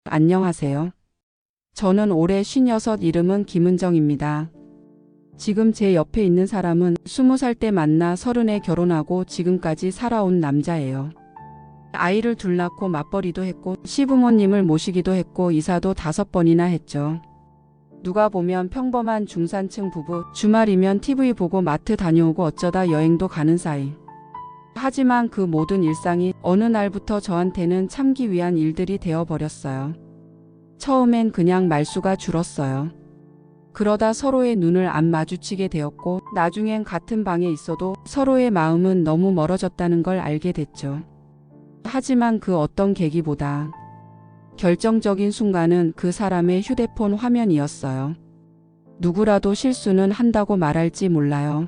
안녕하세요. 저는 올해 56, 이름은 김은정입니다. 지금 제 옆에 있는 사람은 20살 때 만나 30에 결혼하고 지금까지 살아온 남자예요. 아이를 둘 낳고 맞벌이도 했고 시부모님을 모시기도 했고 이사도 5번이나 했죠. 누가 보면 평범한 중산층 부부, 주말이면 TV 보고 마트 다녀오고 어쩌다 여행도 가는 사이. 하지만 그 모든 일상이 어느 날부터 저한테는 참기 위한 일들이 되어버렸어요. 처음엔 그냥 말수가 줄었어요. 그러다 서로의 눈을 안 마주치게 되었고 나중엔 같은 방에 있어도 서로의 마음은 너무 멀어졌다는 걸 알게 됐죠. 하지만 그 어떤 계기보다 결정적인 순간은 그 사람의 휴대폰 화면이었어요. 누구라도 실수는 한다고 말할지 몰라요.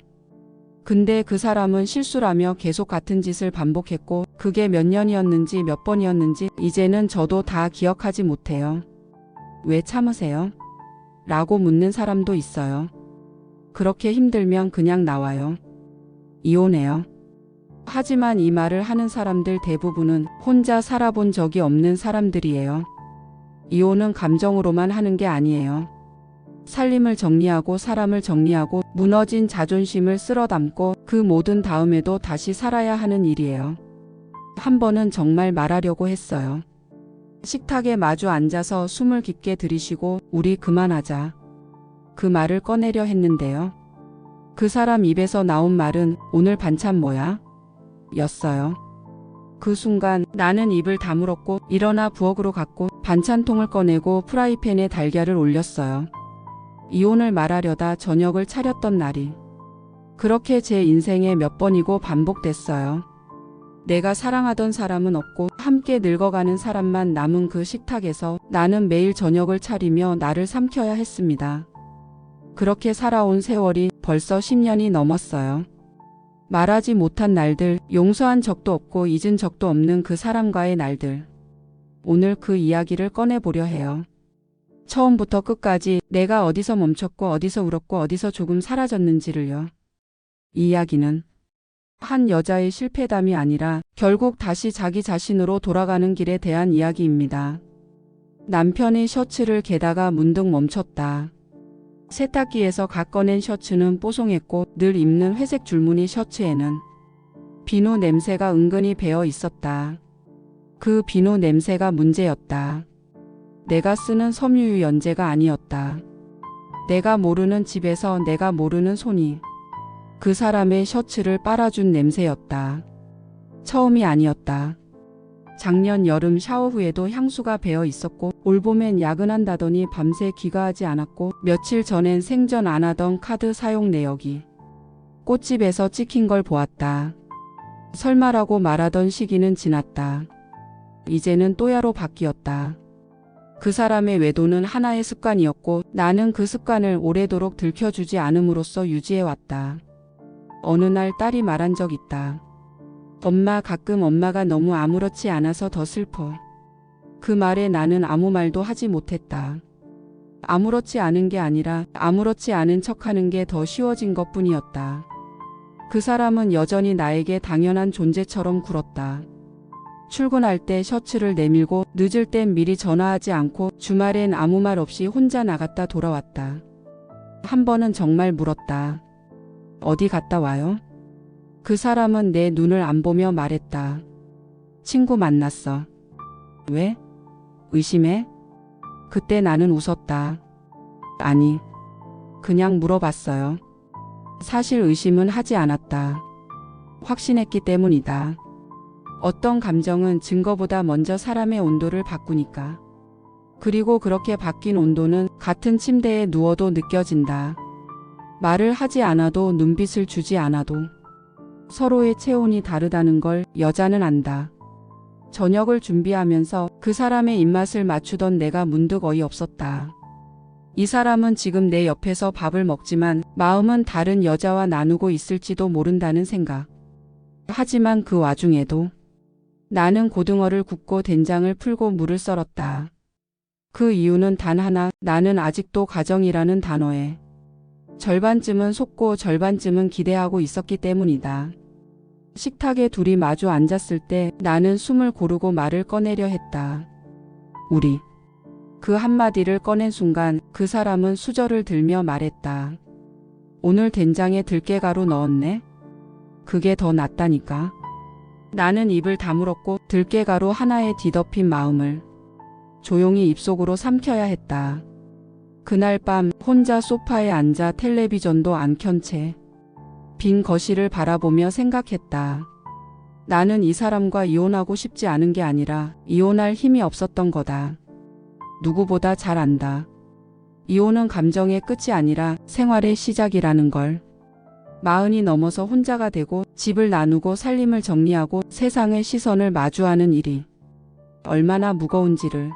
근데 그 사람은 실수라며 계속 같은 짓을 반복했고 그게 몇 년이었는지 몇 번이었는지 이제는 저도 다 기억하지 못해요. 왜 참으세요? 라고 묻는 사람도 있어요. 그렇게 힘들면 그냥 나와요. 이혼해요. 하지만 이 말을 하는 사람들 대부분은 혼자 살아본 적이 없는 사람들이에요. 이혼은 감정으로만 하는 게 아니에요. 살림을 정리하고 사람을 정리하고 무너진 자존심을 쓸어 담고 그 모든 다음에도 다시 살아야 하는 일이에요. 한 번은 정말 말하려고 했어요. 식탁에 마주 앉아서 숨을 깊게 들이쉬고 우리 그만하자. 그 말을 꺼내려 했는데요. 그 사람 입에서 나온 말은 오늘 반찬 뭐야? 였어요. 그 순간 나는 입을 다물었고 일어나 부엌으로 갔고 반찬통을 꺼내고 프라이팬에 달걀을 올렸어요. 이혼을 말하려다 저녁을 차렸던 날이 그렇게 제 인생에 몇 번이고 반복됐어요. 내가 사랑하던 사람은 없고 함께 늙어가는 사람만 남은 그 식탁에서 나는 매일 저녁을 차리며 나를 삼켜야 했습니다. 그렇게 살아온 세월이 벌써 10년이 넘었어요. 말하지 못한 날들, 용서한 적도 없고 잊은 적도 없는 그 사람과의 날들. 오늘 그 이야기를 꺼내보려 해요. 처음부터 끝까지 내가 어디서 멈췄고 어디서 울었고 어디서 조금 사라졌는지를요. 이 이야기는 한 여자의 실패담이 아니라 결국 다시 자기 자신으로 돌아가는 길에 대한 이야기입니다. 남편이 셔츠를 개다가 문득 멈췄다. 세탁기에서 갓 꺼낸 셔츠는 뽀송했고 늘 입는 회색 줄무늬 셔츠에는 비누 냄새가 은근히 배어 있었다. 그 비누 냄새가 문제였다. 내가 쓰는 섬유유 연제가 아니었다. 내가 모르는 집에서 내가 모르는 손이 그 사람의 셔츠를 빨아준 냄새였다. 처음이 아니었다. 작년 여름 샤워 후에도 향수가 배어 있었고 올봄엔 야근한다더니 밤새 귀가하지 않았고 며칠 전엔 생전 안 하던 카드 사용 내역이 꽃집에서 찍힌 걸 보았다. 설마라고 말하던 시기는 지났다. 이제는 또야로 바뀌었다. 그 사람의 외도는 하나의 습관이었고 나는 그 습관을 오래도록 들켜주지 않음으로써 유지해왔다. 어느 날 딸이 말한 적 있다. 엄마, 가끔 엄마가 너무 아무렇지 않아서 더 슬퍼. 그 말에 나는 아무 말도 하지 못했다. 아무렇지 않은 게 아니라 아무렇지 않은 척하는 게 더 쉬워진 것뿐이었다. 그 사람은 여전히 나에게 당연한 존재처럼 굴었다. 출근할 때 셔츠를 내밀고 늦을 땐 미리 전화하지 않고 주말엔 아무 말 없이 혼자 나갔다 돌아왔다. 한 번은 정말 물었다. 어디 갔다 와요? 그 사람은 내 눈을 안 보며 말했다. 친구 만났어. 왜? 의심해? 그때 나는 웃었다. 아니, 그냥 물어봤어요. 사실 의심은 하지 않았다. 확신했기 때문이다. 어떤 감정은 증거보다 먼저 사람의 온도를 바꾸니까. 그리고 그렇게 바뀐 온도는 같은 침대에 누워도 느껴진다. 말을 하지 않아도 눈빛을 주지 않아도 서로의 체온이 다르다는 걸 여자는 안다. 저녁을 준비하면서 그 사람의 입맛을 맞추던 내가 문득 어이없었다. 이 사람은 지금 내 옆에서 밥을 먹지만 마음은 다른 여자와 나누고 있을지도 모른다는 생각. 하지만 그 와중에도 나는 고등어를 굽고 된장을 풀고 물을 썰었다. 그 이유는 단 하나, 나는 아직도 가정이라는 단어에 절반쯤은 속고 절반쯤은 기대하고 있었기 때문이다. 식탁에 둘이 마주 앉았을 때 나는 숨을 고르고 말을 꺼내려 했다. 우리 그 한마디를 꺼낸 순간 그 사람은 수저를 들며 말했다. 오늘 된장에 들깨가루 넣었네? 그게 더 낫다니까. 나는 입을 다물었고 들깨가루 하나에 뒤덮인 마음을 조용히 입속으로 삼켜야 했다. 그날 밤 혼자 소파에 앉아 텔레비전도 안 켠 채 빈 거실을 바라보며 생각했다. 나는 이 사람과 이혼하고 싶지 않은 게 아니라 이혼할 힘이 없었던 거다. 누구보다 잘 안다. 이혼은 감정의 끝이 아니라 생활의 시작이라는 걸. 40이 넘어서 혼자가 되고 집을 나누고 살림을 정리하고 세상의 시선을 마주하는 일이 얼마나 무거운지를.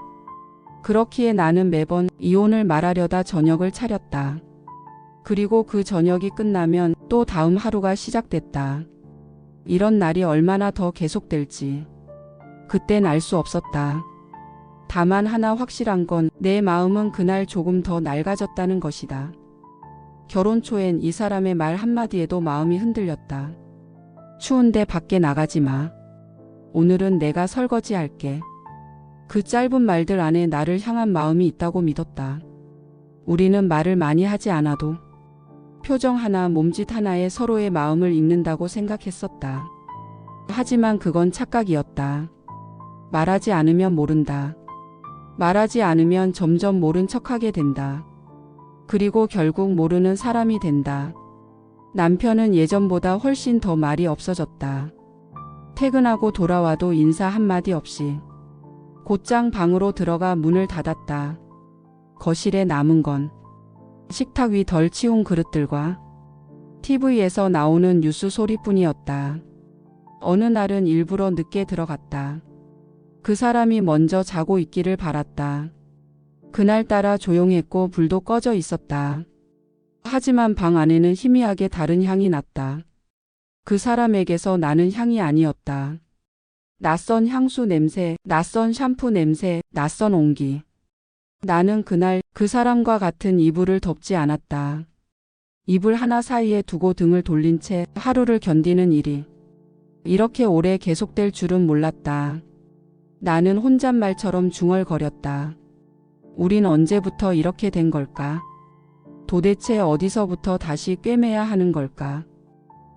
그렇기에 나는 매번 이혼을 말하려다 저녁을 차렸다. 그리고 그 저녁이 끝나면 또 다음 하루가 시작됐다. 이런 날이 얼마나 더 계속될지 그땐 알 수 없었다. 다만 하나 확실한 건 내 마음은 그날 조금 더 낡아졌다는 것이다. 결혼 초엔 이 사람의 말 한마디에도 마음이 흔들렸다. 추운데 밖에 나가지 마. 오늘은 내가 설거지할게. 그 짧은 말들 안에 나를 향한 마음이 있다고 믿었다. 우리는 말을 많이 하지 않아도 표정 하나, 몸짓 하나에 서로의 마음을 읽는다고 생각했었다. 하지만 그건 착각이었다. 말하지 않으면 모른다. 말하지 않으면 점점 모른 척하게 된다. 그리고 결국 모르는 사람이 된다. 남편은 예전보다 훨씬 더 말이 없어졌다. 퇴근하고 돌아와도 인사 한마디 없이 곧장 방으로 들어가 문을 닫았다. 거실에 남은 건 식탁 위 덜 치운 그릇들과 TV에서 나오는 뉴스 소리뿐이었다. 어느 날은 일부러 늦게 들어갔다. 그 사람이 먼저 자고 있기를 바랐다. 그날따라 조용했고 불도 꺼져 있었다. 하지만 방 안에는 희미하게 다른 향이 났다. 그 사람에게서 나는 향이 아니었다. 낯선 향수 냄새, 낯선 샴푸 냄새, 낯선 온기. 나는 그날 그 사람과 같은 이불을 덮지 않았다. 이불 하나 사이에 두고 등을 돌린 채 하루를 견디는 일이 이렇게 오래 계속될 줄은 몰랐다. 나는 혼잣말처럼 중얼거렸다. 우린 언제부터 이렇게 된 걸까? 도대체 어디서부터 다시 꿰매야 하는 걸까?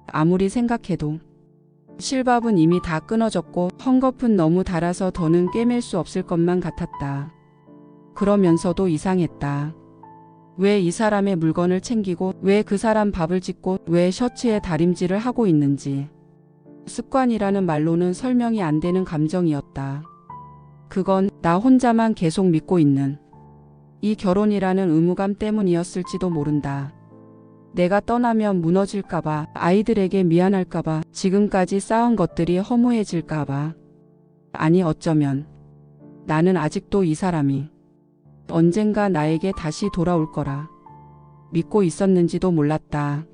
아무리 생각해도 실밥은 이미 다 끊어졌고 헝겊은 너무 달아서 더는 꿰맬 수 없을 것만 같았다. 그러면서도 이상했다. 왜 이 사람의 물건을 챙기고 왜 그 사람 밥을 짓고 왜 셔츠에 다림질을 하고 있는지. 습관이라는 말로는 설명이 안 되는 감정이었다. 그건 나 혼자만 계속 믿고 있는 이 결혼이라는 의무감 때문이었을지도 모른다. 내가 떠나면 무너질까봐, 아이들에게 미안할까봐, 지금까지 쌓은 것들이 허무해질까봐. 아니 어쩌면 나는 아직도 이 사람이 언젠가 나에게 다시 돌아올 거라 믿고 있었는지도 몰랐다.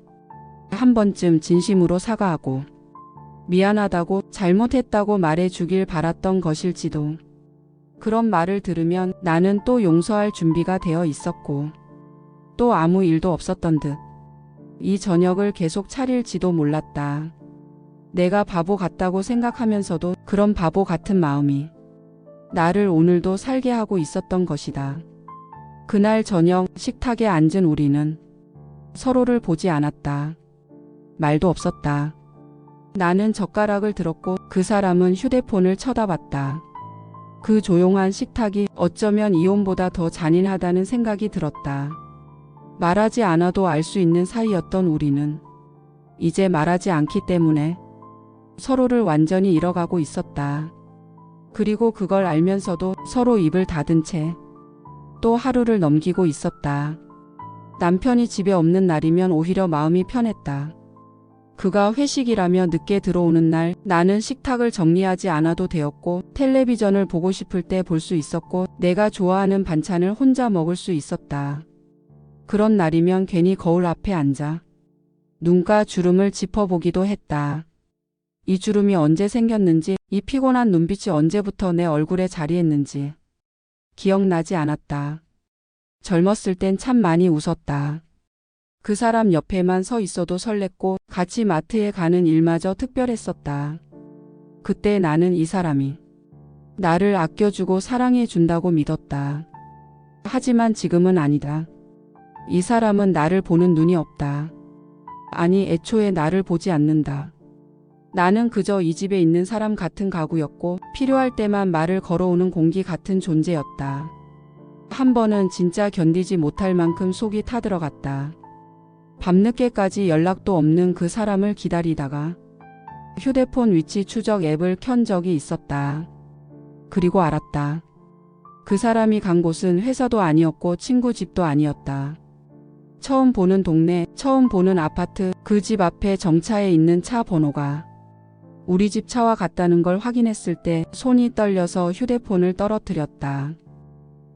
한 번쯤 진심으로 사과하고 미안하다고 잘못했다고 말해주길 바랐던 것일지도. 그런 말을 들으면 나는 또 용서할 준비가 되어 있었고 또 아무 일도 없었던 듯 이 저녁을 계속 차릴지도 몰랐다. 내가 바보 같다고 생각하면서도 그런 바보 같은 마음이 나를 오늘도 살게 하고 있었던 것이다. 그날 저녁 식탁에 앉은 우리는 서로를 보지 않았다. 말도 없었다. 나는 젓가락을 들었고 그 사람은 휴대폰을 쳐다봤다. 그 조용한 식탁이 어쩌면 이혼보다 더 잔인하다는 생각이 들었다. 말하지 않아도 알 수 있는 사이였던 우리는 이제 말하지 않기 때문에 서로를 완전히 잃어가고 있었다. 그리고 그걸 알면서도 서로 입을 닫은 채 또 하루를 넘기고 있었다. 남편이 집에 없는 날이면 오히려 마음이 편했다. 그가 회식이라며 늦게 들어오는 날 나는 식탁을 정리하지 않아도 되었고 텔레비전을 보고 싶을 때 볼 수 있었고 내가 좋아하는 반찬을 혼자 먹을 수 있었다. 그런 날이면 괜히 거울 앞에 앉아 눈가 주름을 짚어보기도 했다. 이 주름이 언제 생겼는지, 이 피곤한 눈빛이 언제부터 내 얼굴에 자리했는지 기억나지 않았다. 젊었을 땐 참 많이 웃었다. 그 사람 옆에만 서 있어도 설렜고 같이 마트에 가는 일마저 특별했었다. 그때 나는 이 사람이 나를 아껴주고 사랑해준다고 믿었다. 하지만 지금은 아니다. 이 사람은 나를 보는 눈이 없다. 아니, 애초에 나를 보지 않는다. 나는 그저 이 집에 있는 사람 같은 가구였고 필요할 때만 말을 걸어오는 공기 같은 존재였다. 한 번은 진짜 견디지 못할 만큼 속이 타들어갔다. 밤늦게까지 연락도 없는 그 사람을 기다리다가 휴대폰 위치 추적 앱을 켠 적이 있었다. 그리고 알았다. 그 사람이 간 곳은 회사도 아니었고 친구 집도 아니었다. 처음 보는 동네, 처음 보는 아파트, 그 집 앞에 정차해 있는 차 번호가 우리 집 차와 같다는 걸 확인했을 때 손이 떨려서 휴대폰을 떨어뜨렸다.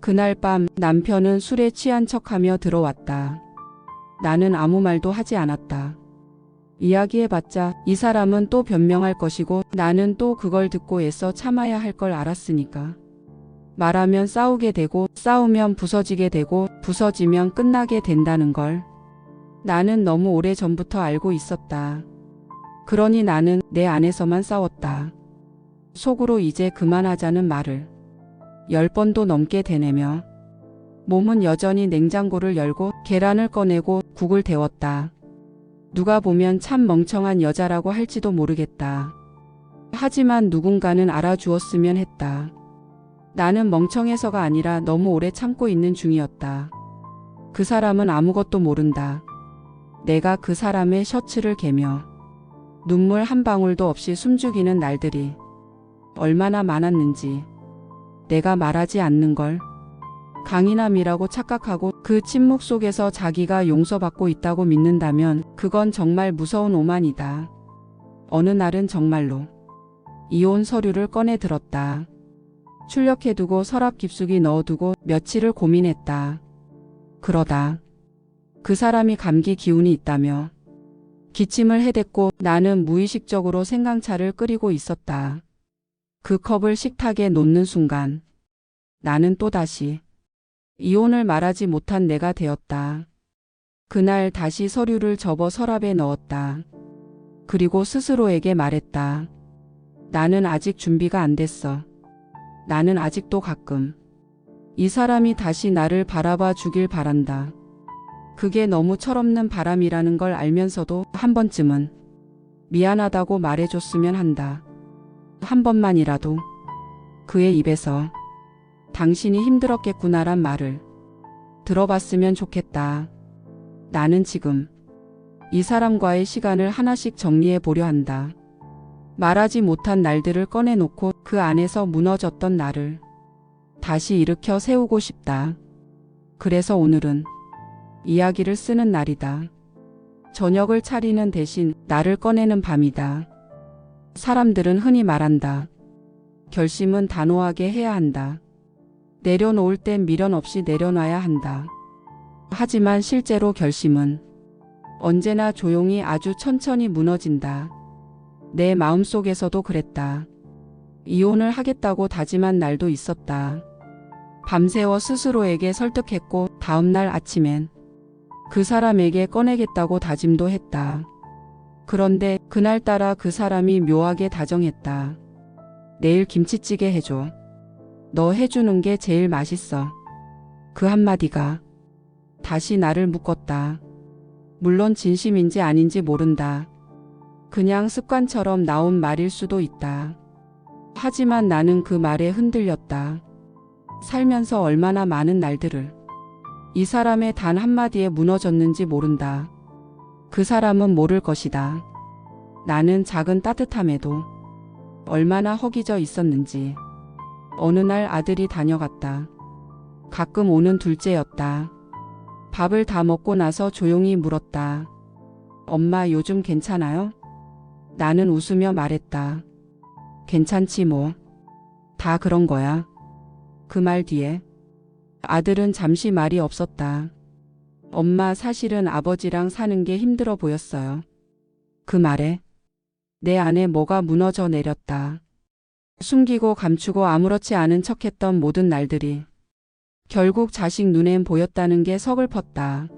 그날 밤 남편은 술에 취한 척하며 들어왔다. 나는 아무 말도 하지 않았다. 이야기해봤자 이 사람은 또 변명할 것이고 나는 또 그걸 듣고 애써 참아야 할 걸 알았으니까. 말하면 싸우게 되고 싸우면 부서지게 되고 부서지면 끝나게 된다는 걸 나는 너무 오래 전부터 알고 있었다. 그러니 나는 내 안에서만 싸웠다. 속으로 이제 그만하자는 말을 10번도 넘게 되뇌며 몸은 여전히 냉장고를 열고 계란을 꺼내고 국을 데웠다. 누가 보면 참 멍청한 여자라고 할지도 모르겠다. 하지만 누군가는 알아주었으면 했다. 나는 멍청해서가 아니라 너무 오래 참고 있는 중이었다. 그 사람은 아무것도 모른다. 내가 그 사람의 셔츠를 개며 눈물 한 방울도 없이 숨죽이는 날들이 얼마나 많았는지. 내가 말하지 않는 걸 강인함이라고 착각하고 그 침묵 속에서 자기가 용서받고 있다고 믿는다면 그건 정말 무서운 오만이다. 어느 날은 정말로 이혼 서류를 꺼내 들었다. 출력해두고 서랍 깊숙이 넣어두고 며칠을 고민했다. 그러다 그 사람이 감기 기운이 있다며 기침을 해댔고 나는 무의식적으로 생강차를 끓이고 있었다. 그 컵을 식탁에 놓는 순간 나는 또다시 이혼을 말하지 못한 내가 되었다. 그날 다시 서류를 접어 서랍에 넣었다. 그리고 스스로에게 말했다. 나는 아직 준비가 안 됐어. 나는 아직도 가끔 이 사람이 다시 나를 바라봐 주길 바란다. 그게 너무 철없는 바람이라는 걸 알면서도 한 번쯤은 미안하다고 말해줬으면 한다. 한 번만이라도 그의 입에서 당신이 힘들었겠구나란 말을 들어봤으면 좋겠다. 나는 지금 이 사람과의 시간을 하나씩 정리해 보려 한다. 말하지 못한 날들을 꺼내놓고 그 안에서 무너졌던 나를 다시 일으켜 세우고 싶다. 그래서 오늘은 이야기를 쓰는 날이다. 저녁을 차리는 대신 나를 꺼내는 밤이다. 사람들은 흔히 말한다. 결심은 단호하게 해야 한다. 내려놓을 땐 미련 없이 내려놔야 한다. 하지만 실제로 결심은 언제나 조용히 아주 천천히 무너진다. 내 마음속에서도 그랬다. 이혼을 하겠다고 다짐한 날도 있었다. 밤새워 스스로에게 설득했고 다음날 아침엔 그 사람에게 꺼내겠다고 다짐도 했다. 그런데 그날따라 그 사람이 묘하게 다정했다. 내일 김치찌개 해줘. 너 해주는 게 제일 맛있어. 그 한마디가 다시 나를 묶었다. 물론 진심인지 아닌지 모른다. 그냥 습관처럼 나온 말일 수도 있다. 하지만 나는 그 말에 흔들렸다. 살면서 얼마나 많은 날들을 이 사람의 단 한마디에 무너졌는지 모른다. 그 사람은 모를 것이다. 나는 작은 따뜻함에도 얼마나 허기져 있었는지. 어느 날 아들이 다녀갔다. 가끔 오는 둘째였다. 밥을 다 먹고 나서 조용히 물었다. 엄마 요즘 괜찮아요? 나는 웃으며 말했다. 괜찮지 뭐. 다 그런 거야. 그 말 뒤에 아들은 잠시 말이 없었다. 엄마 사실은 아버지랑 사는 게 힘들어 보였어요. 그 말에 내 안에 뭐가 무너져 내렸다. 숨기고 감추고 아무렇지 않은 척했던 모든 날들이 결국 자식 눈엔 보였다는 게 서글펐다.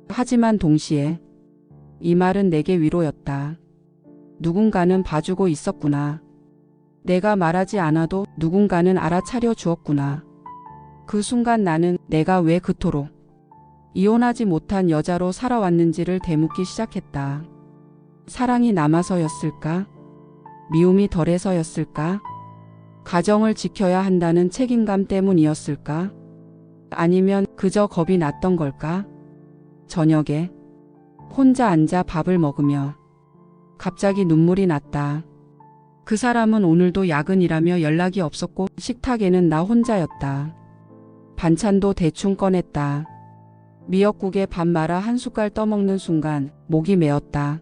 하지만 동시에 이 말은 내게 위로였다. 누군가는 봐주고 있었구나. 내가 말하지 않아도 누군가는 알아차려 주었구나. 그 순간 나는 내가 왜 그토록 이혼하지 못한 여자로 살아왔는지를 되묻기 시작했다. 사랑이 남아서였을까? 미움이 덜해서였을까? 가정을 지켜야 한다는 책임감 때문이었을까? 아니면 그저 겁이 났던 걸까? 저녁에 혼자 앉아 밥을 먹으며 갑자기 눈물이 났다. 그 사람은 오늘도 야근이라며 연락이 없었고 식탁에는 나 혼자였다. 반찬도 대충 꺼냈다. 미역국에 밥 말아 한 숟갈 떠먹는 순간 목이 메었다.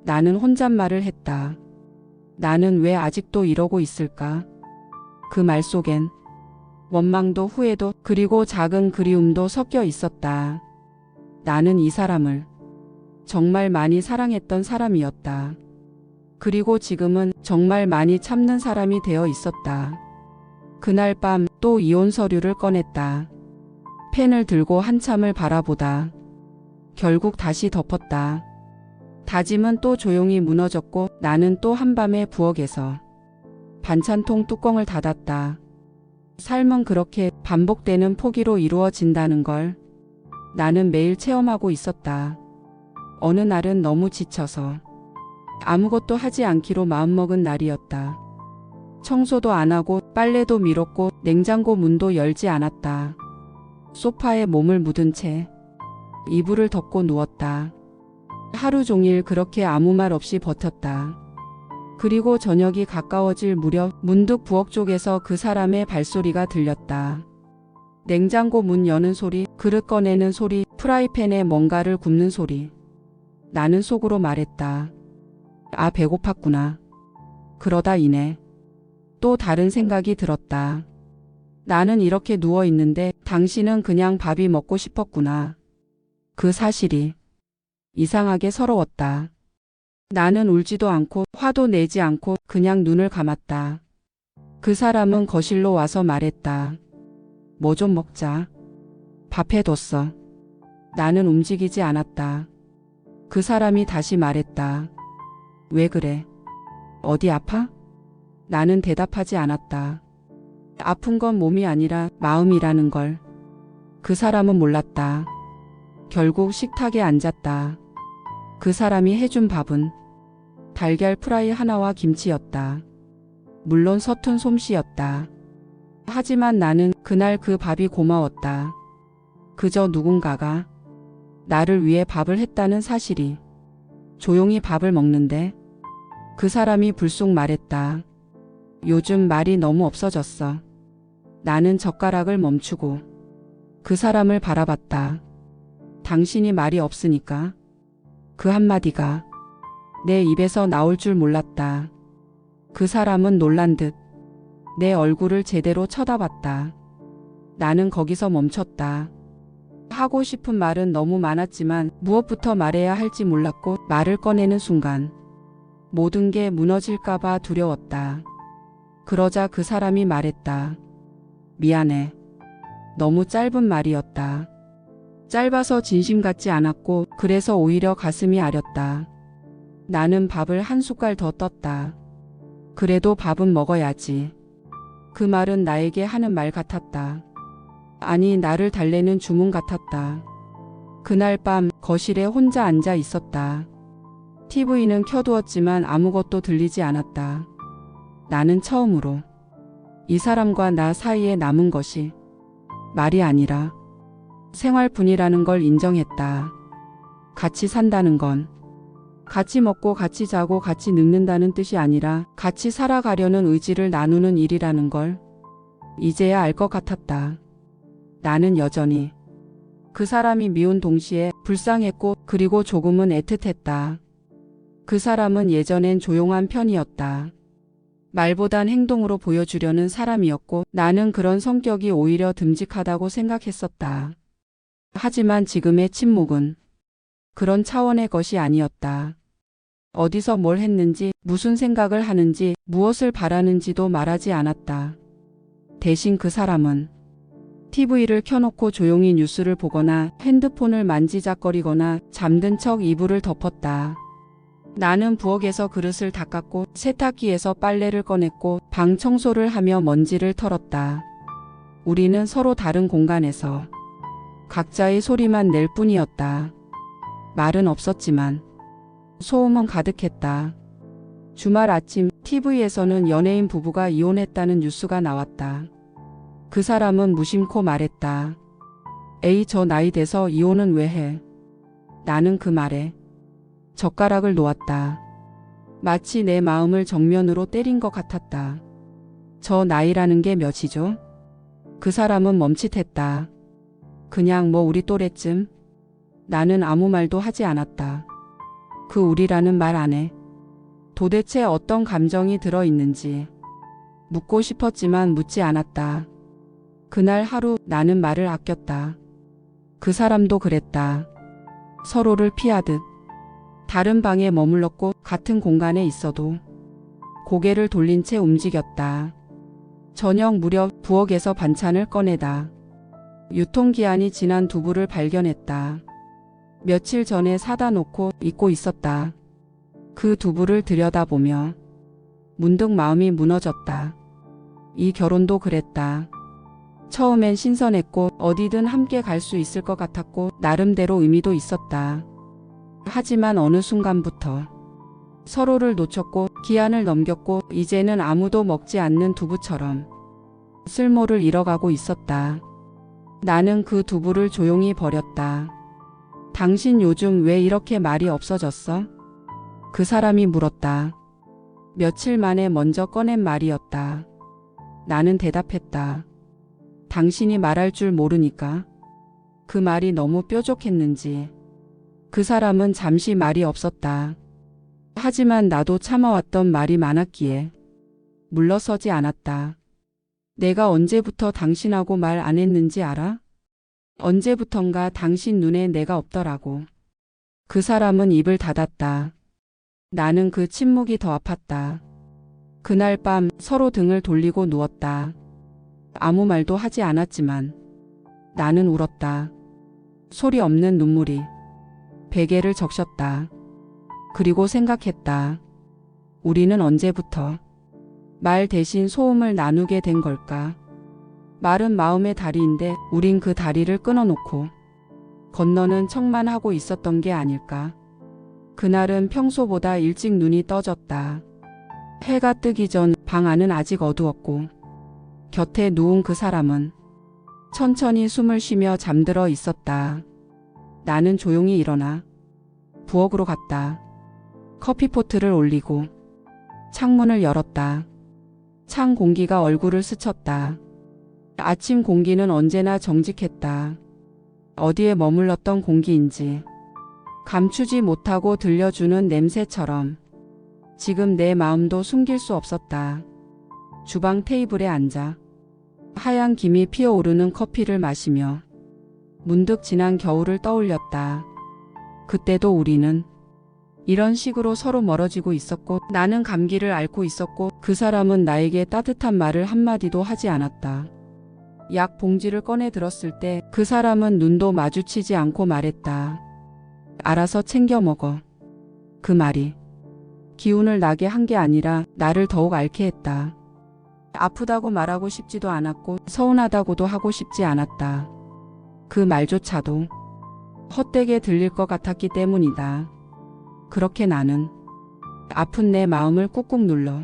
나는 혼잣말을 했다. 나는 왜 아직도 이러고 있을까? 그 말 속엔 원망도 후회도 그리고 작은 그리움도 섞여 있었다. 나는 이 사람을 정말 많이 사랑했던 사람이었다. 그리고 지금은 정말 많이 참는 사람이 되어 있었다. 그날 밤 또 이혼 서류를 꺼냈다. 펜을 들고 한참을 바라보다 결국 다시 덮었다. 다짐은 또 조용히 무너졌고 나는 또 한밤에 부엌에서 반찬통 뚜껑을 닫았다. 삶은 그렇게 반복되는 포기로 이루어진다는 걸 나는 매일 체험하고 있었다. 어느 날은 너무 지쳐서 아무것도 하지 않기로 마음먹은 날이었다. 청소도 안 하고 빨래도 미뤘고 냉장고 문도 열지 않았다. 소파에 몸을 묻은 채 이불을 덮고 누웠다. 하루 종일 그렇게 아무 말 없이 버텼다. 그리고 저녁이 가까워질 무렵 문득 부엌 쪽에서 그 사람의 발소리가 들렸다. 냉장고 문 여는 소리, 그릇 꺼내는 소리, 프라이팬에 뭔가를 굽는 소리. 나는 속으로 말했다. 아, 배고팠구나. 그러다 이내 또 다른 생각이 들었다. 나는 이렇게 누워 있는데 당신은 그냥 밥이 먹고 싶었구나. 그 사실이 이상하게 서러웠다. 나는 울지도 않고 화도 내지 않고 그냥 눈을 감았다. 그 사람은 거실로 와서 말했다. 뭐 좀 먹자. 밥 해뒀어. 나는 움직이지 않았다. 그 사람이 다시 말했다. 왜 그래? 어디 아파? 나는 대답하지 않았다. 아픈 건 몸이 아니라 마음이라는 걸. 그 사람은 몰랐다. 결국 식탁에 앉았다. 그 사람이 해준 밥은 달걀 프라이 하나와 김치였다. 물론 서툰 솜씨였다. 하지만 나는 그날 그 밥이 고마웠다. 그저 누군가가 나를 위해 밥을 했다는 사실이. 조용히 밥을 먹는데 그 사람이 불쑥 말했다. 요즘 말이 너무 없어졌어. 나는 젓가락을 멈추고 그 사람을 바라봤다. 당신이 말이 없으니까. 그 한마디가 내 입에서 나올 줄 몰랐다. 그 사람은 놀란 듯 내 얼굴을 제대로 쳐다봤다. 나는 거기서 멈췄다. 하고 싶은 말은 너무 많았지만 무엇부터 말해야 할지 몰랐고 말을 꺼내는 순간 모든 게 무너질까봐 두려웠다. 그러자 그 사람이 말했다. 미안해. 너무 짧은 말이었다. 짧아서 진심 같지 않았고 그래서 오히려 가슴이 아렸다. 나는 밥을 한 숟갈 더 떴다. 그래도 밥은 먹어야지. 그 말은 나에게 하는 말 같았다. 아니, 나를 달래는 주문 같았다. 그날 밤 거실에 혼자 앉아 있었다. TV는 켜두었지만 아무것도 들리지 않았다. 나는 처음으로 이 사람과 나 사이에 남은 것이 말이 아니라 생활뿐이라는 걸 인정했다. 같이 산다는 건 같이 먹고 같이 자고 같이 늙는다는 뜻이 아니라 같이 살아가려는 의지를 나누는 일이라는 걸 이제야 알 것 같았다. 나는 여전히 그 사람이 미운 동시에 불쌍했고 그리고 조금은 애틋했다. 그 사람은 예전엔 조용한 편이었다. 말보단 행동으로 보여주려는 사람이었고 나는 그런 성격이 오히려 듬직하다고 생각했었다. 하지만 지금의 침묵은 그런 차원의 것이 아니었다. 어디서 뭘 했는지, 무슨 생각을 하는지, 무엇을 바라는지도 말하지 않았다. 대신 그 사람은 TV를 켜놓고 조용히 뉴스를 보거나 핸드폰을 만지작거리거나 잠든 척 이불을 덮었다. 나는 부엌에서 그릇을 닦았고 세탁기에서 빨래를 꺼냈고 방 청소를 하며 먼지를 털었다. 우리는 서로 다른 공간에서 각자의 소리만 낼 뿐이었다. 말은 없었지만 소음은 가득했다. 주말 아침 TV에서는 연예인 부부가 이혼했다는 뉴스가 나왔다. 그 사람은 무심코 말했다. 에이, 저 나이 돼서 이혼은 왜 해? 나는 그 말에 젓가락을 놓았다. 마치 내 마음을 정면으로 때린 것 같았다. 저 나이라는 게 몇이죠? 그 사람은 멈칫했다. 그냥 뭐 우리 또래쯤? 나는 아무 말도 하지 않았다. 그 우리라는 말 안에 도대체 어떤 감정이 들어있는지 묻고 싶었지만 묻지 않았다. 그날 하루 나는 말을 아꼈다. 그 사람도 그랬다. 서로를 피하듯 다른 방에 머물렀고 같은 공간에 있어도 고개를 돌린 채 움직였다. 저녁 무렵 부엌에서 반찬을 꺼내다 유통기한이 지난 두부를 발견했다. 며칠 전에 사다 놓고 잊고 있었다. 그 두부를 들여다보며 문득 마음이 무너졌다. 이 결혼도 그랬다. 처음엔 신선했고 어디든 함께 갈 수 있을 것 같았고 나름대로 의미도 있었다. 하지만 어느 순간부터 서로를 놓쳤고 기한을 넘겼고 이제는 아무도 먹지 않는 두부처럼 쓸모를 잃어가고 있었다. 나는 그 두부를 조용히 버렸다. 당신 요즘 왜 이렇게 말이 없어졌어? 그 사람이 물었다. 며칠 만에 먼저 꺼낸 말이었다. 나는 대답했다. 당신이 말할 줄 모르니까. 그 말이 너무 뾰족했는지 그 사람은 잠시 말이 없었다. 하지만 나도 참아왔던 말이 많았기에 물러서지 않았다. 내가 언제부터 당신하고 말 안 했는지 알아? 언제부턴가 당신 눈에 내가 없더라고. 그 사람은 입을 닫았다. 나는 그 침묵이 더 아팠다. 그날 밤 서로 등을 돌리고 누웠다. 아무 말도 하지 않았지만 나는 울었다. 소리 없는 눈물이 베개를 적셨다. 그리고 생각했다. 우리는 언제부터 말 대신 소음을 나누게 된 걸까? 말은 마음의 다리인데 우린 그 다리를 끊어놓고 건너는 척만 하고 있었던 게 아닐까? 그날은 평소보다 일찍 눈이 떠졌다. 해가 뜨기 전 방 안은 아직 어두웠고 곁에 누운 그 사람은 천천히 숨을 쉬며 잠들어 있었다. 나는 조용히 일어나 부엌으로 갔다. 커피포트를 올리고 창문을 열었다. 찬 공기가 얼굴을 스쳤다. 아침 공기는 언제나 정직했다. 어디에 머물렀던 공기인지 감추지 못하고 들려주는 냄새처럼 지금 내 마음도 숨길 수 없었다. 주방 테이블에 앉아 하얀 김이 피어오르는 커피를 마시며 문득 지난 겨울을 떠올렸다. 그때도 우리는 이런 식으로 서로 멀어지고 있었고 나는 감기를 앓고 있었고 그 사람은 나에게 따뜻한 말을 한마디도 하지 않았다. 약 봉지를 꺼내 들었을 때 그 사람은 눈도 마주치지 않고 말했다. 알아서 챙겨 먹어. 그 말이 기운을 나게 한 게 아니라 나를 더욱 앓게 했다. 아프다고 말하고 싶지도 않았고 서운하다고도 하고 싶지 않았다. 그 말조차도 헛되게 들릴 것 같았기 때문이다. 그렇게 나는 아픈 내 마음을 꾹꾹 눌러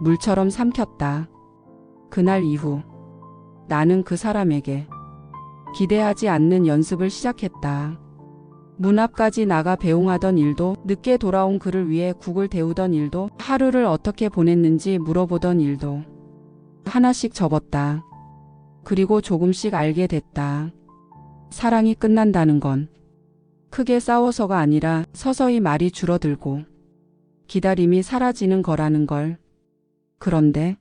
물처럼 삼켰다. 그날 이후 나는 그 사람에게 기대하지 않는 연습을 시작했다. 문 앞까지 나가 배웅하던 일도, 늦게 돌아온 그를 위해 국을 데우던 일도, 하루를 어떻게 보냈는지 물어보던 일도 하나씩 접었다. 그리고 조금씩 알게 됐다. 사랑이 끝난다는 건 크게 싸워서가 아니라 서서히 말이 줄어들고 기다림이 사라지는 거라는 걸. 그런데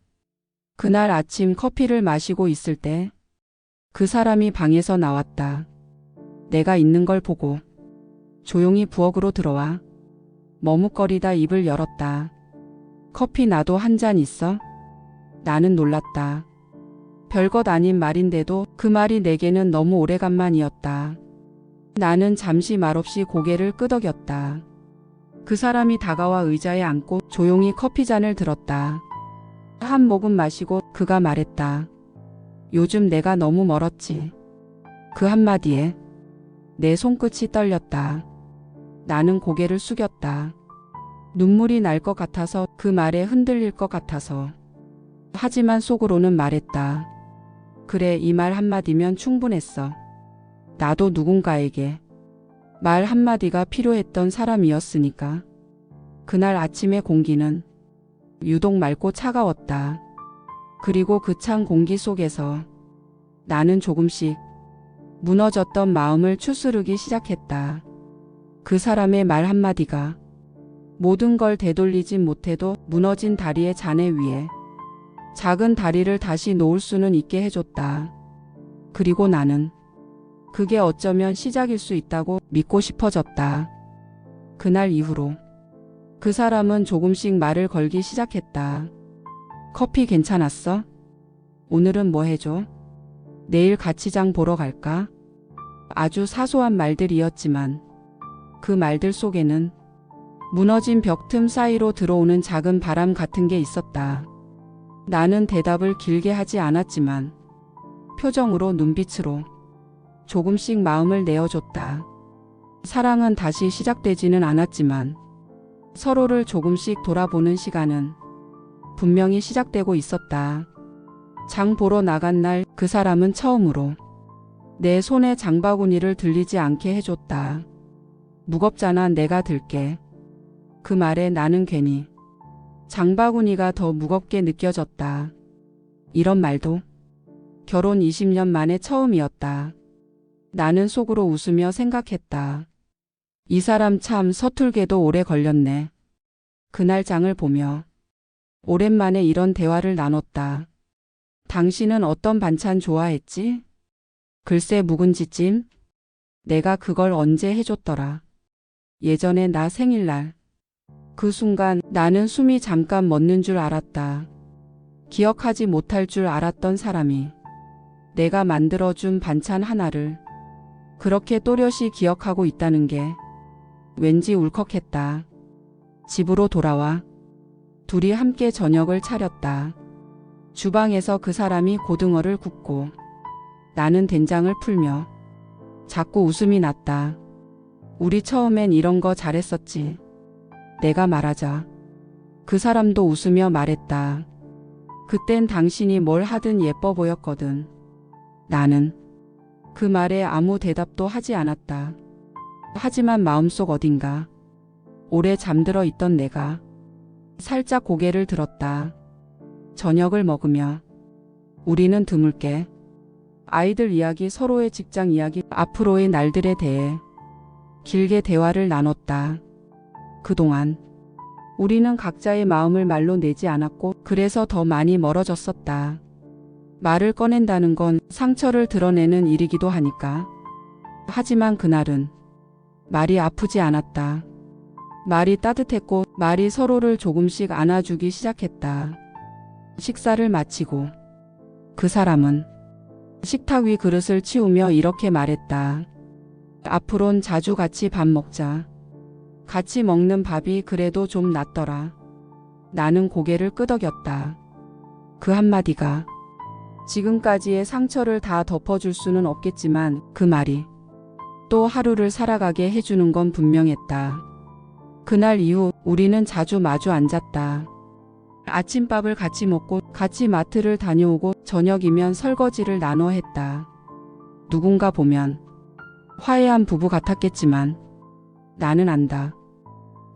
그날 아침 커피를 마시고 있을 때 그 사람이 방에서 나왔다. 내가 있는 걸 보고 조용히 부엌으로 들어와 머뭇거리다 입을 열었다. 커피 나도 한 잔 있어? 나는 놀랐다. 별것 아닌 말인데도 그 말이 내게는 너무 오래간만이었다. 나는 잠시 말없이 고개를 끄덕였다. 그 사람이 다가와 의자에 앉고 조용히 커피잔을 들었다. 한 모금 마시고 그가 말했다. 요즘 내가 너무 멀었지. 그 한마디에 내 손끝이 떨렸다. 나는 고개를 숙였다. 눈물이 날 것 같아서, 그 말에 흔들릴 것 같아서. 하지만 속으로는 말했다. 그래, 이 말 한마디면 충분했어. 나도 누군가에게 말 한마디가 필요했던 사람이었으니까. 그날 아침의 공기는 유독 맑고 차가웠다. 그리고 그 찬 공기 속에서 나는 조금씩 무너졌던 마음을 추스르기 시작했다. 그 사람의 말 한마디가 모든 걸 되돌리진 못해도 무너진 다리의 잔해 위에 작은 다리를 다시 놓을 수는 있게 해줬다. 그리고 나는 그게 어쩌면 시작일 수 있다고 믿고 싶어졌다. 그날 이후로 그 사람은 조금씩 말을 걸기 시작했다. 커피 괜찮았어? 오늘은 뭐 해줘? 내일 같이 장 보러 갈까? 아주 사소한 말들이었지만 그 말들 속에는 무너진 벽 틈 사이로 들어오는 작은 바람 같은 게 있었다. 나는 대답을 길게 하지 않았지만 표정으로, 눈빛으로 조금씩 마음을 내어줬다. 사랑은 다시 시작되지는 않았지만 서로를 조금씩 돌아보는 시간은 분명히 시작되고 있었다. 장 보러 나간 날 그 사람은 처음으로 내 손에 장바구니를 들리지 않게 해줬다. 무겁잖아, 내가 들게. 그 말에 나는 괜히 장바구니가 더 무겁게 느껴졌다. 이런 말도 결혼 20년 만에 처음이었다. 나는 속으로 웃으며 생각했다. 이 사람 참 서툴게도 오래 걸렸네. 그날 장을 보며 오랜만에 이런 대화를 나눴다. 당신은 어떤 반찬 좋아했지? 글쎄, 묵은지찜? 내가 그걸 언제 해줬더라. 예전에 나 생일날. 그 순간 나는 숨이 잠깐 멎는 줄 알았다. 기억하지 못할 줄 알았던 사람이 내가 만들어준 반찬 하나를 그렇게 또렷이 기억하고 있다는 게 왠지 울컥했다. 집으로 돌아와 둘이 함께 저녁을 차렸다. 주방에서 그 사람이 고등어를 굽고 나는 된장을 풀며 자꾸 웃음이 났다. 우리 처음엔 이런 거 잘했었지. 내가 말하자 그 사람도 웃으며 말했다. 그땐 당신이 뭘 하든 예뻐 보였거든. 나는 그 말에 아무 대답도 하지 않았다. 하지만 마음속 어딘가 오래 잠들어 있던 내가 살짝 고개를 들었다. 저녁을 먹으며 우리는 드물게 아이들 이야기, 서로의 직장 이야기, 앞으로의 날들에 대해 길게 대화를 나눴다. 그동안 우리는 각자의 마음을 말로 내지 않았고 그래서 더 많이 멀어졌었다. 말을 꺼낸다는 건 상처를 드러내는 일이기도 하니까. 하지만 그날은 말이 아프지 않았다. 말이 따뜻했고 말이 서로를 조금씩 안아주기 시작했다. 식사를 마치고 그 사람은 식탁 위 그릇을 치우며 이렇게 말했다. 앞으론 자주 같이 밥 먹자. 같이 먹는 밥이 그래도 좀 낫더라. 나는 고개를 끄덕였다. 그 한마디가 지금까지의 상처를 다 덮어줄 수는 없겠지만 그 말이 또 하루를 살아가게 해주는 건 분명했다. 그날 이후 우리는 자주 마주 앉았다. 아침밥을 같이 먹고 같이 마트를 다녀오고 저녁이면 설거지를 나눠 했다. 누군가 보면 화해한 부부 같았겠지만 나는 안다.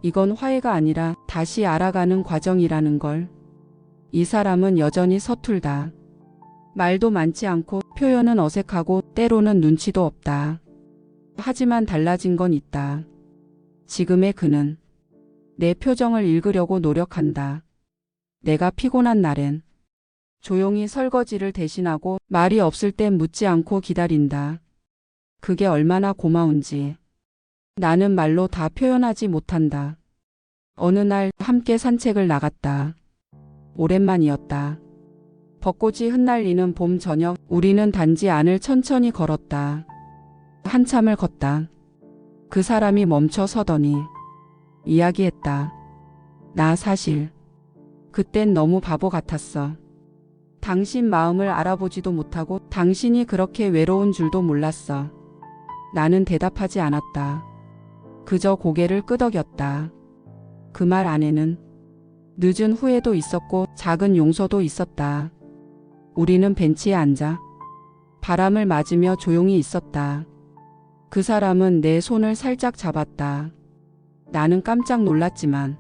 이건 화해가 아니라 다시 알아가는 과정이라는 걸. 이 사람은 여전히 서툴다. 말도 많지 않고 표현은 어색하고 때로는 눈치도 없다. 하지만 달라진 건 있다. 지금의 그는 내 표정을 읽으려고 노력한다. 내가 피곤한 날엔 조용히 설거지를 대신하고 말이 없을 땐 묻지 않고 기다린다. 그게 얼마나 고마운지 나는 말로 다 표현하지 못한다. 어느 날 함께 산책을 나갔다. 오랜만이었다. 벚꽃이 흩날리는 봄 저녁, 우리는 단지 안을 천천히 걸었다. 한참을 걷다. 그 사람이 멈춰 서더니 이야기했다. 나 사실 그땐 너무 바보 같았어. 당신 마음을 알아보지도 못하고 당신이 그렇게 외로운 줄도 몰랐어. 나는 대답하지 않았다. 그저 고개를 끄덕였다. 그 말 안에는 늦은 후회도 있었고 작은 용서도 있었다. 우리는 벤치에 앉아 바람을 맞으며 조용히 있었다. 그 사람은 내 손을 살짝 잡았다. 나는 깜짝 놀랐지만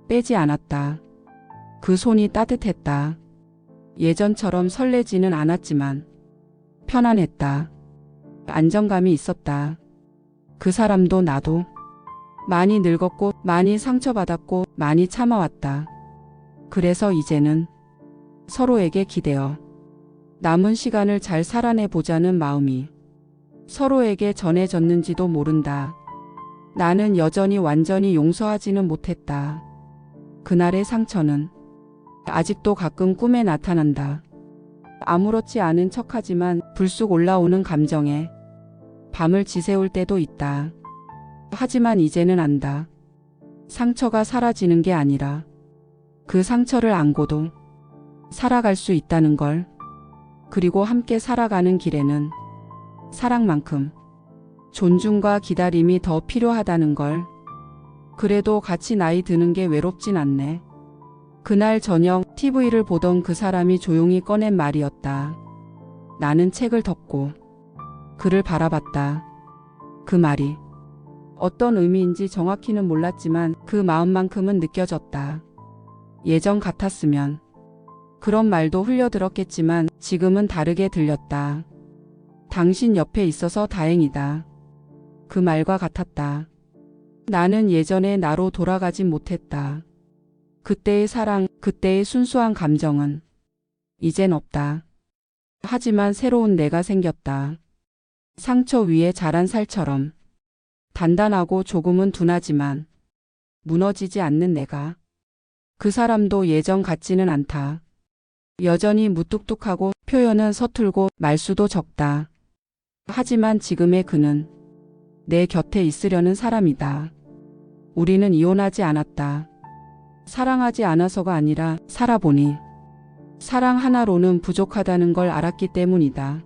빼지 않았다. 그 손이 따뜻했다. 예전처럼 설레지는 않았지만 편안했다. 안정감이 있었다. 그 사람도 나도 많이 늙었고 많이 상처받았고 많이 참아왔다. 그래서 이제는 서로에게 기대어 남은 시간을 잘 살아내보자는 마음이 서로에게 전해졌는지도 모른다. 나는 여전히 완전히 용서하지는 못했다. 그날의 상처는 아직도 가끔 꿈에 나타난다. 아무렇지 않은 척하지만 불쑥 올라오는 감정에 밤을 지새울 때도 있다. 하지만 이제는 안다. 상처가 사라지는 게 아니라 그 상처를 안고도 살아갈 수 있다는 걸. 그리고 함께 살아가는 길에는 사랑만큼 존중과 기다림이 더 필요하다는 걸. 그래도 같이 나이 드는 게 외롭진 않네. 그날 저녁 TV를 보던 그 사람이 조용히 꺼낸 말이었다. 나는 책을 덮고 그를 바라봤다. 그 말이 어떤 의미인지 정확히는 몰랐지만 그 마음만큼은 느껴졌다. 예전 같았으면 그런 말도 흘려들었겠지만 지금은 다르게 들렸다. 당신 옆에 있어서 다행이다. 그 말과 같았다. 나는 예전의 나로 돌아가진 못했다. 그때의 사랑, 그때의 순수한 감정은 이젠 없다. 하지만 새로운 내가 생겼다. 상처 위에 자란 살처럼 단단하고 조금은 둔하지만 무너지지 않는 내가. 그 사람도 예전 같지는 않다. 여전히 무뚝뚝하고 표현은 서툴고 말수도 적다. 하지만 지금의 그는 내 곁에 있으려는 사람이다. 우리는 이혼하지 않았다. 사랑하지 않아서가 아니라 살아보니 사랑 하나로는 부족하다는 걸 알았기 때문이다.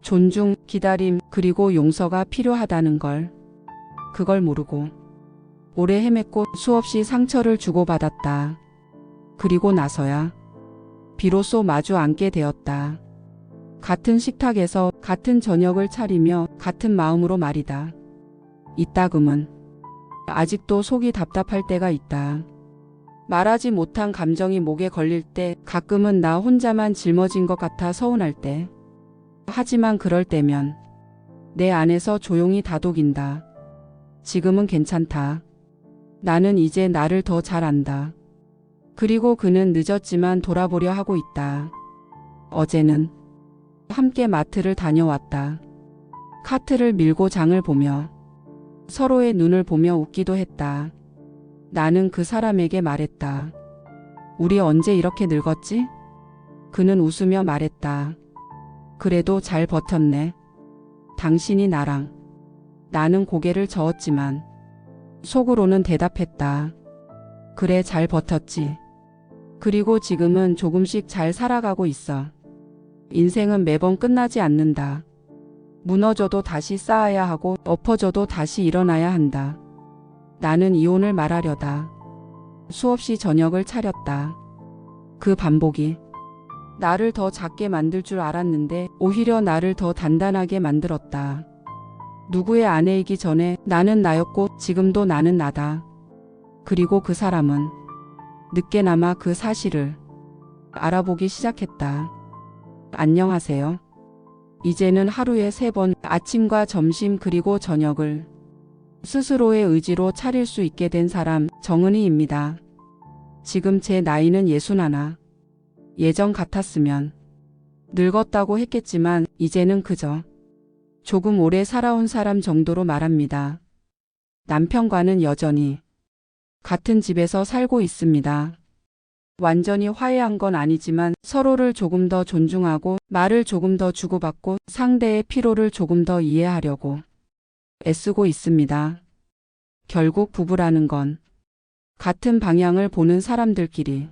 존중, 기다림, 그리고 용서가 필요하다는 걸. 그걸 모르고 오래 헤맸고 수없이 상처를 주고받았다. 그리고 나서야 비로소 마주 앉게 되었다. 같은 식탁에서 같은 저녁을 차리며 같은 마음으로 말이다. 이따금은 아직도 속이 답답할 때가 있다. 말하지 못한 감정이 목에 걸릴 때, 가끔은 나 혼자만 짊어진 것 같아 서운할 때. 하지만 그럴 때면 내 안에서 조용히 다독인다. 지금은 괜찮다. 나는 이제 나를 더 잘 안다. 그리고 그는 늦었지만 돌아보려 하고 있다. 어제는 함께 마트를 다녀왔다. 카트를 밀고 장을 보며 서로의 눈을 보며 웃기도 했다. 나는 그 사람에게 말했다. 우리 언제 이렇게 늙었지? 그는 웃으며 말했다. 그래도 잘 버텼네. 당신이 나랑. 나는 고개를 저었지만 속으로는 대답했다. 그래, 잘 버텼지. 그리고 지금은 조금씩 잘 살아가고 있어. 인생은 매번 끝나지 않는다. 무너져도 다시 쌓아야 하고 엎어져도 다시 일어나야 한다. 나는 이혼을 말하려다 수없이 저녁을 차렸다. 그 반복이 나를 더 작게 만들 줄 알았는데 오히려 나를 더 단단하게 만들었다. 누구의 아내이기 전에 나는 나였고 지금도 나는 나다. 그리고 그 사람은 늦게나마 그 사실을 알아보기 시작했다. 안녕하세요. 이제는 하루에 3번, 아침과 점심 그리고 저녁을 스스로의 의지로 차릴 수 있게 된 사람, 정은희입니다. 지금 제 나이는 61. 예전 같았으면 늙었다고 했겠지만 이제는 그저 조금 오래 살아온 사람 정도로 말합니다. 남편과는 여전히 같은 집에서 살고 있습니다. 완전히 화해한 건 아니지만 서로를 조금 더 존중하고 말을 조금 더 주고받고 상대의 피로를 조금 더 이해하려고 애쓰고 있습니다. 결국 부부라는 건 같은 방향을 보는 사람들끼리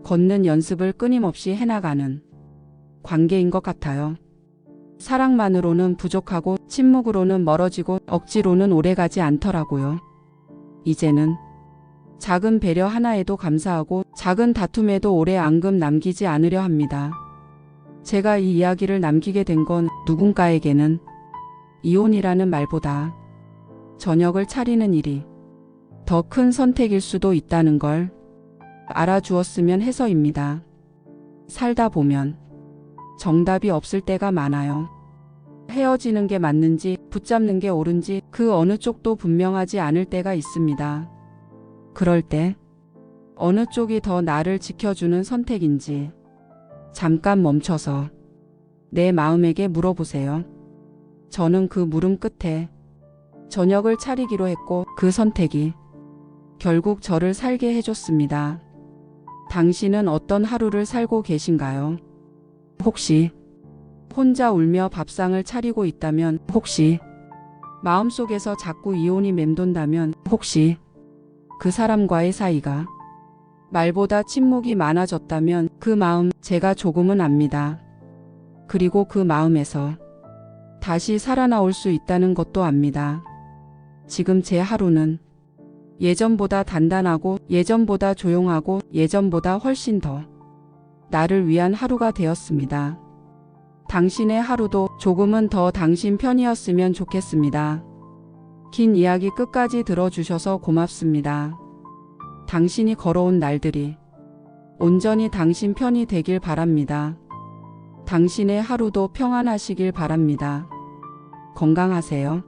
걷는 연습을 끊임없이 해나가는 관계인 것 같아요. 사랑만으로는 부족하고 침묵으로는 멀어지고 억지로는 오래가지 않더라고요. 이제는 작은 배려 하나에도 감사하고 작은 다툼에도 오래 앙금 남기지 않으려 합니다. 제가 이 이야기를 남기게 된 건 누군가에게는 이혼이라는 말보다 저녁을 차리는 일이 더 큰 선택일 수도 있다는 걸 알아주었으면 해서입니다. 살다 보면 정답이 없을 때가 많아요. 헤어지는 게 맞는지 붙잡는 게 옳은지 그 어느 쪽도 분명하지 않을 때가 있습니다. 그럴 때 어느 쪽이 더 나를 지켜주는 선택인지 잠깐 멈춰서 내 마음에게 물어보세요. 저는 그 물음 끝에 저녁을 차리기로 했고 그 선택이 결국 저를 살게 해줬습니다. 당신은 어떤 하루를 살고 계신가요? 혹시 혼자 울며 밥상을 차리고 있다면, 혹시 마음속에서 자꾸 이혼이 맴돈다면, 혹시 그 사람과의 사이가 말보다 침묵이 많아졌다면 그 마음 제가 조금은 압니다. 그리고 그 마음에서 다시 살아나올 수 있다는 것도 압니다. 지금 제 하루는 예전보다 단단하고 예전보다 조용하고 예전보다 훨씬 더 나를 위한 하루가 되었습니다. 당신의 하루도 조금은 더 당신 편이었으면 좋겠습니다. 긴 이야기 끝까지 들어주셔서 고맙습니다. 당신이 걸어온 날들이 온전히 당신 편이 되길 바랍니다. 당신의 하루도 평안하시길 바랍니다. 건강하세요.